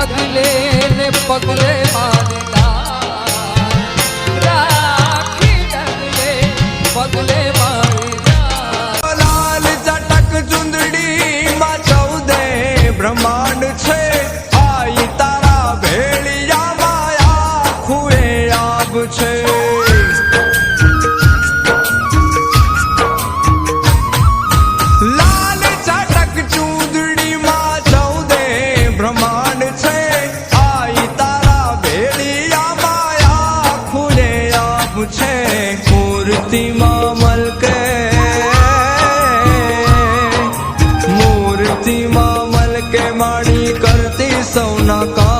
ડગલે ને પગલે મારી રાખી ડગલે પગલે મારી લાલ ચટક ચુંદડી માં 14 બ્રહ્માંડ છે આઈ તારા ભેળિયા માયા ખુએ આબ છે લાલ ચટક ચુંદડી માં 14 બ્રહ્માંડ છે આઈ તારા ભેળિયા માયા ખુએ આબ છે મૂર્તિમાં મલકે मूर्ति मामल के माणी करती सौना का